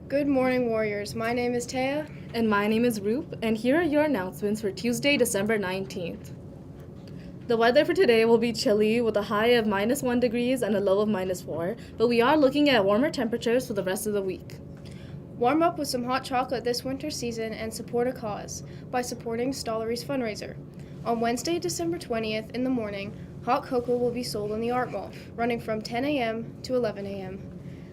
Good morning, Warriors. My name is Taya. And my name is Roop, and here are your announcements for Tuesday, December 19th. The weather for today will be chilly with a high of -1 degrees and a low of -4, but we are looking at warmer temperatures for the rest of the week. Warm up with some hot chocolate this winter season and support a cause by supporting Stollery's fundraiser. On Wednesday, December 20th in the morning, hot cocoa will be sold in the Art Mall, running from 10 a.m. to 11 a.m.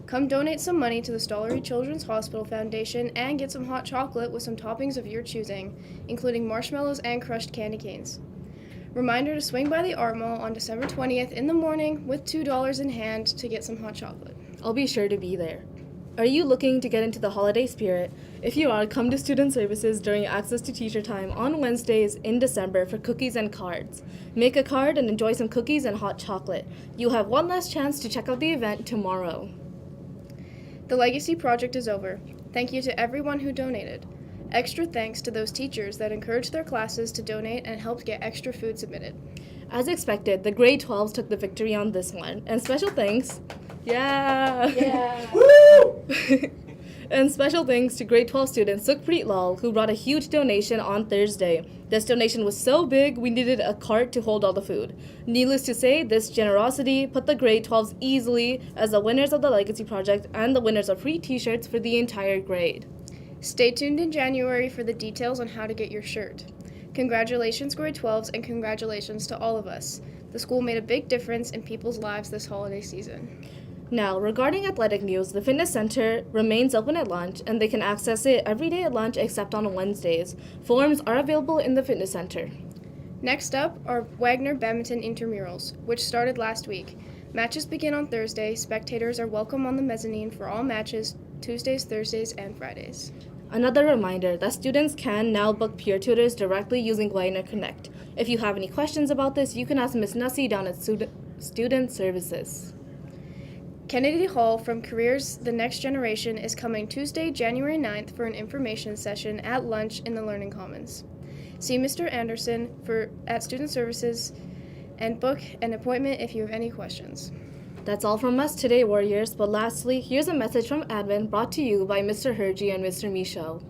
Come donate some money to the Stollery Children's Hospital Foundation and get some hot chocolate with some toppings of your choosing, including marshmallows and crushed candy canes. Reminder to swing by the Art Mall on December 20th in the morning with $2 in hand to get some hot chocolate. I'll be sure to be there. Are you looking to get into the holiday spirit? If you are, come to Student Services during Access to Teacher Time on Wednesdays in December for cookies and cards. Make a card and enjoy some cookies and hot chocolate. You'll have one last chance to check out the event tomorrow. The Legacy Project is over. Thank you to everyone who donated. Extra thanks to those teachers that encouraged their classes to donate and helped get extra food submitted. As expected, the grade 12s took the victory on this one. And special thanks. Yeah! Woo! And special thanks to grade 12 student Sukhpreet Lal, who brought a huge donation on Thursday. This donation was so big, we needed a cart to hold all the food. Needless to say, this generosity put the grade 12s easily as the winners of the Legacy Project and the winners of free t-shirts for the entire grade. Stay tuned in January for the details on how to get your shirt. Congratulations, grade 12s, and congratulations to all of us. The school made a big difference in people's lives this holiday season. Now, regarding athletic news, the fitness center remains open at lunch and they can access it every day at lunch except on Wednesdays. Forms are available in the fitness center. Next up are Wagner badminton intramurals, which started last week. Matches begin on Thursday. Spectators are welcome on the mezzanine for all matches, Tuesdays, Thursdays, and Fridays. Another reminder that students can now book peer tutors directly using Wagner Connect. If you have any questions about this, you can ask Ms. Nussi down at Student Services. Kennedy Hall from Careers The Next Generation is coming Tuesday, January 9th for an information session at lunch in the Learning Commons. See Mr. Anderson at Student Services and book an appointment if you have any questions. That's all from us today, Warriors, but lastly, here's a message from admin brought to you by Mr. Hergy and Mr. Michaud.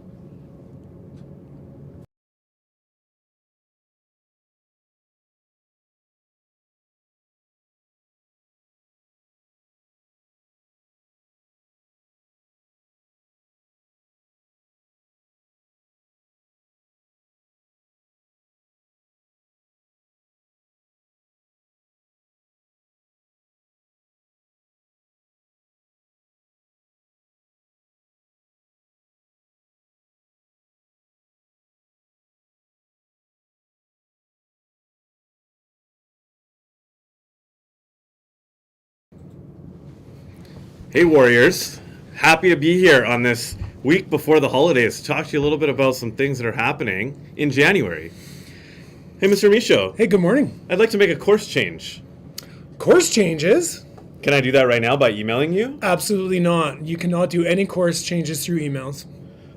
Hey Warriors, happy to be here on this week before the holidays to talk to you a little bit about some things that are happening in January. Hey Mr. Michaud, Hey, good morning. I'd like to make a course change. Course changes? Can I do that right now by emailing you? Absolutely not. You cannot do any course changes through emails.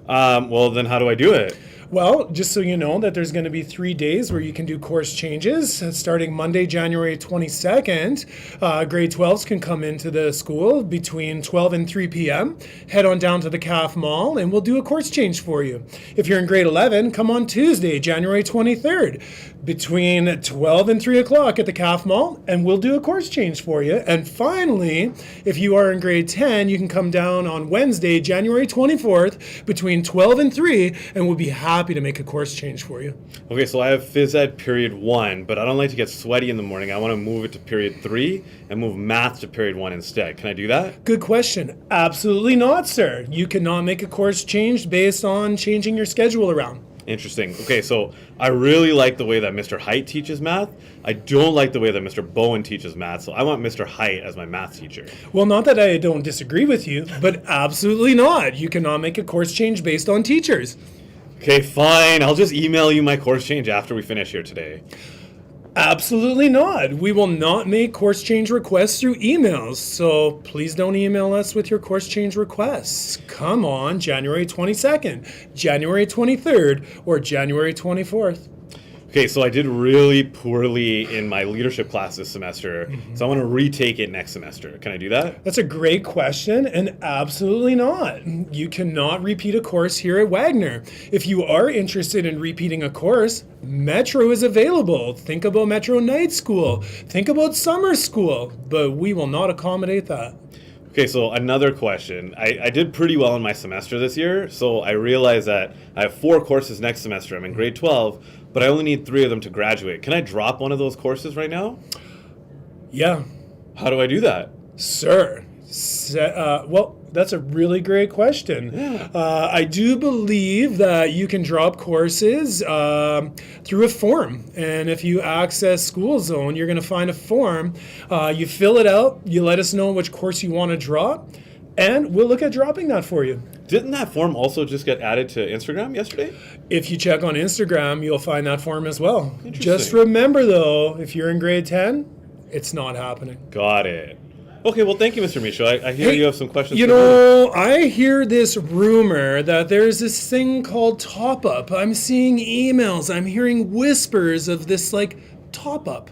Well then how do I do it? Well, just so you know that there's going to be 3 days where you can do course changes. Starting Monday, January 22nd, grade 12s can come into the school between 12 and 3 p.m. Head on down to the CAF Mall and we'll do a course change for you. If you're in grade 11, come on Tuesday, January 23rd, between 12 and 3 o'clock at the CAF Mall and we'll do a course change for you. And finally, if you are in grade 10, you can come down on Wednesday, January 24th, between 12 and 3, and we'll be happy to make a course change for you. Okay, so I have phys ed period 1, but I don't like to get sweaty in the morning. I want to move it to period 3 and move math to period 1 instead. Can I do that? Good question. Absolutely not, sir. You cannot make a course change based on changing your schedule around. Interesting. Okay, so I really like the way that Mr. Height teaches math. I don't like the way that Mr. Bowen teaches math, so I want Mr. Height as my math teacher. Well, not that I don't disagree with you, but absolutely not. You cannot make a course change based on teachers. Okay, fine. I'll just email you my course change after we finish here today. Absolutely not. We will not make course change requests through emails, so please don't email us with your course change requests. Come on, January 22nd, January 23rd, or January 24th. Okay, so I did really poorly in my leadership class this semester, so I want to retake it next semester. Can I do that? That's a great question, and absolutely not. You cannot repeat a course here at Wagner. If you are interested in repeating a course, Metro is available. Think about Metro Night School. Think about summer school, but we will not accommodate that. Okay, so another question. I did pretty well in my semester this year, so I realized that I have 4 courses next semester. I'm in grade 12, but I only need 3 of them to graduate. Can I drop one of those courses right now? Yeah, How do I do that? sir. Well, that's a really great question. Yeah. I do believe that you can drop courses through a form. And if you access School Zone, you're going to find a form. You fill it out, you let us know which course you want to drop, and we'll look at dropping that for you. Didn't that form also just get added to Instagram yesterday? If you check on Instagram, you'll find that form as well. Interesting. Just remember, though, if you're in grade 10, it's not happening. Got it. Okay, well, thank you, Mr. Michaud. I hear you have some questions. You for me. know, I hear this rumor that there's this thing called top up. I'm seeing emails. I'm hearing whispers of this, like, top up.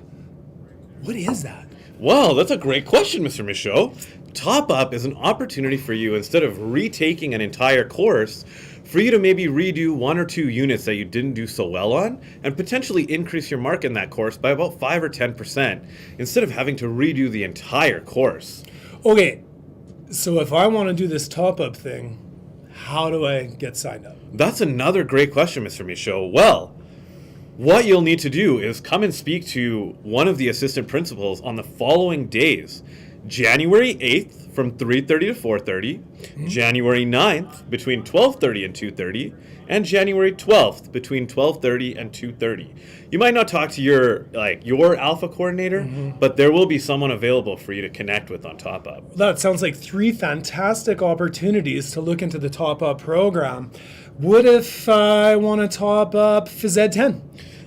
What is that? Well, that's a great question, Mr. Michaud. Top Up is an opportunity for you, instead of retaking an entire course, for you to maybe redo 1 or 2 units that you didn't do so well on, and potentially increase your mark in that course by about 5 or 10%, instead of having to redo the entire course. Okay, so if I want to do this top up thing, how do I get signed up? That's another great question, Mr. Michaud. Well, what you'll need to do is come and speak to one of the assistant principals on the following days. January 8th from 3:30 to 4:30, January 9th between 12:30 and 2:30, and January 12th between 12:30 and 2:30. You might not talk to your alpha coordinator, but there will be someone available for you to connect with on Top Up. That sounds like 3 fantastic opportunities to look into the top up program. What if I want to top up Phys Ed 10?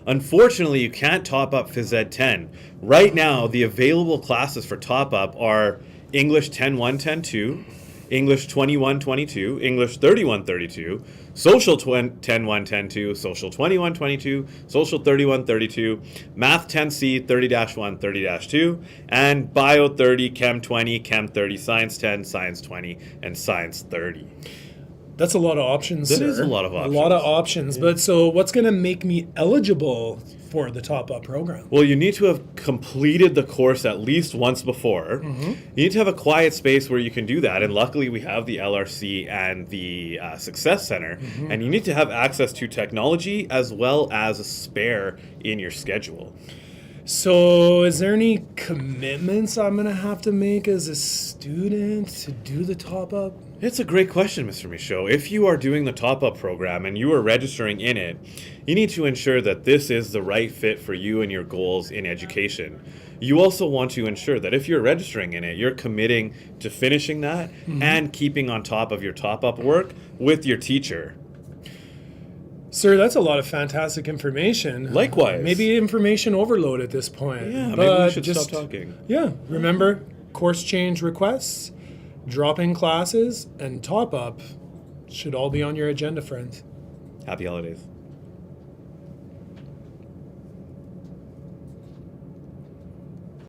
Unfortunately, you can't top up Phys Ed 10. Right now, the available classes for top up are English 10-1, 10-2, English 21-22, English 31-32, Social 10-1, 10-2, Social 21-22, Social 31-32, Math 10C 30-1, 30-2, and Bio 30, Chem 20, Chem 30, Science 10, Science 20, and Science 30. That's a lot of options, That sir. is a lot of options. A lot of options. But so what's going to make me eligible for the top up program? Well, you need to have completed the course at least once before. You need to have a quiet space where you can do that. And luckily, we have the LRC and the Success Center. And you need to have access to technology as well as a spare in your schedule. So is there any commitments I'm going to have to make as a student to do the top up? It's a great question, Mr. Michaud. If you are doing the top-up program and you are registering in it, you need to ensure that this is the right fit for you and your goals in education. You also want to ensure that if you're registering in it, you're committing to finishing that and keeping on top of your top-up work with your teacher. Sir, that's a lot of fantastic information. Likewise. Maybe information overload at this point. Yeah, maybe But we should stop talking. Yeah, remember, course change requests, dropping classes, and top up should all be on your agenda, friends. Happy holidays.